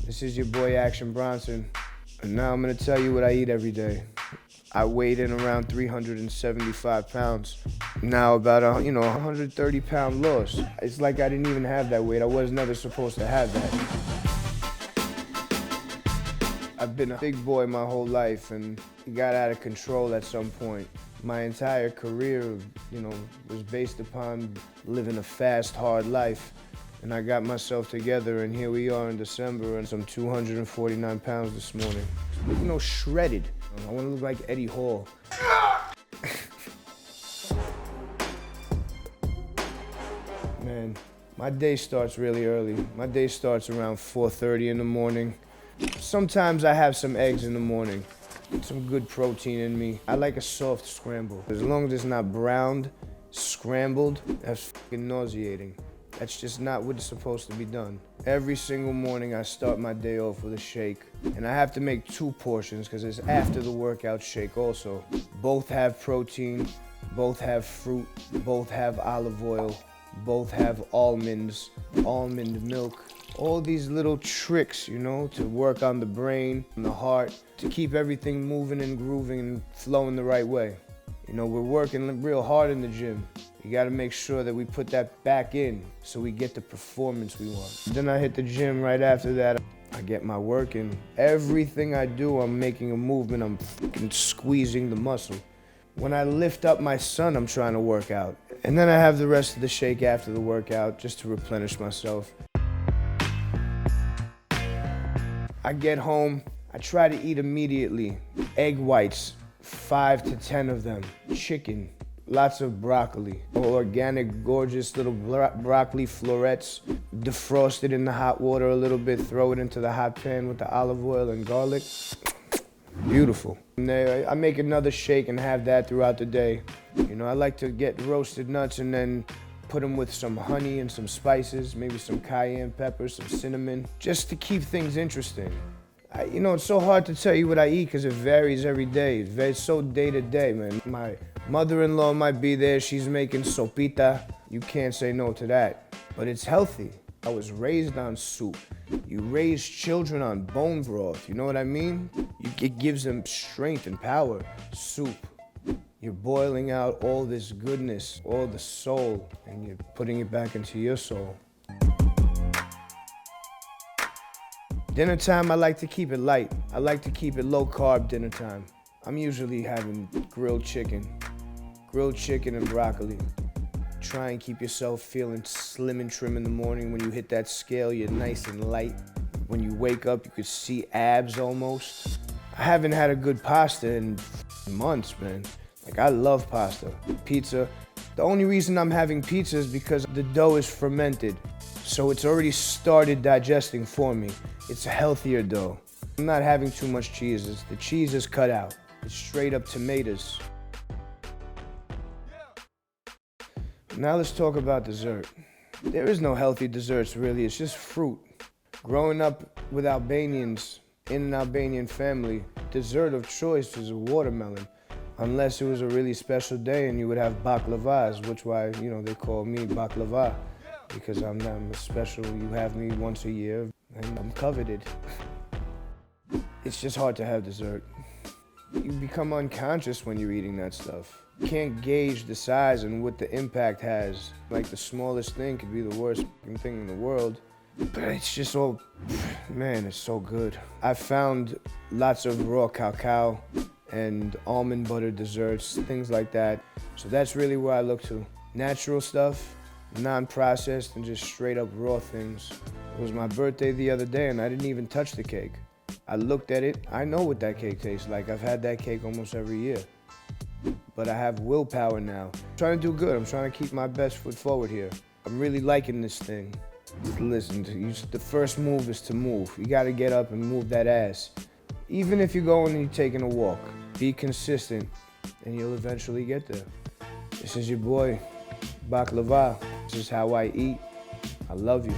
This is your boy Action Bronson, and now I'm gonna tell you what I eat every day. I weighed in around 375 pounds. Now about a 130-pound loss. It's like I didn't even have that weight. I was never supposed to have that. I've been a big boy my whole life, and it got out of control at some point. My entire career, was based upon living a fast, hard life. And I got myself together, and here we are in December, and I'm 249 pounds this morning. Shredded. I want to look like Eddie Hall. Man, my day starts really early. My day starts around 4:30 in the morning. Sometimes I have some eggs in the morning, some good protein in me. I like a soft scramble. As long as it's not browned, scrambled, that's fucking nauseating. That's just not what's supposed to be done. Every single morning I start my day off with a shake. And I have to make 2 portions because it's after the workout shake also. Both have protein, both have fruit, both have olive oil, both have almonds, almond milk. All these little tricks, to work on the brain and the heart, to keep everything moving and grooving and flowing the right way. We're working real hard in the gym. You gotta make sure that we put that back in so we get the performance we want. Then I hit the gym right after that. I get my work in. Everything I do, I'm making a movement. I'm fucking squeezing the muscle. When I lift up my son, I'm trying to work out. And then I have the rest of the shake after the workout just to replenish myself. I get home, I try to eat immediately. Egg whites, 5 to 10 of them. Chicken. Lots of broccoli, organic, gorgeous little broccoli florets, defrosted in the hot water a little bit, throw it into the hot pan with the olive oil and garlic. Beautiful. And I make another shake and have that throughout the day. I like to get roasted nuts and then put them with some honey and some spices, maybe some cayenne pepper, some cinnamon, just to keep things interesting. It's so hard to tell you what I eat because it varies every day. It's so day to day, man. My mother-in-law might be there. She's making sopita. You can't say no to that. But it's healthy. I was raised on soup. You raise children on bone broth. You know what I mean? It gives them strength and power. Soup. You're boiling out all this goodness, all the soul, and you're putting it back into your soul. Dinner time, I like to keep it light. I like to keep it low carb dinner time. I'm usually having grilled chicken and broccoli. Try and keep yourself feeling slim and trim in the morning. When you hit that scale, you're nice and light. When you wake up, you could see abs almost. I haven't had a good pasta in months, man. I love pasta. Pizza. The only reason I'm having pizza is because the dough is fermented. So it's already started digesting for me. It's a healthier dough. I'm not having too much cheeses. The cheese is cut out. It's straight up tomatoes. Now let's talk about dessert. There is no healthy desserts really, it's just fruit. Growing up with Albanians, in an Albanian family, dessert of choice is a watermelon. Unless it was a really special day and you would have baklavas, which why, they call me baklava. Because I'm special, you have me once a year, and I'm coveted. It's just hard to have dessert. You become unconscious when you're eating that stuff. You can't gauge the size and what the impact has. The smallest thing could be the worst thing in the world. But it's just all, man, it's so good. I found lots of raw cacao and almond butter desserts, things like that. So that's really where I look to. Natural stuff, non-processed, and just straight up raw things. It was my birthday the other day and I didn't even touch the cake. I looked at it, I know what that cake tastes like. I've had that cake almost every year. But I have willpower now. I'm trying to do good, I'm trying to keep my best foot forward here. I'm really liking this thing. Listen, the first move is to move. You gotta get up and move that ass. Even if you're going and you're taking a walk, be consistent and you'll eventually get there. This is your boy, Baklava. This is how I eat. I love you.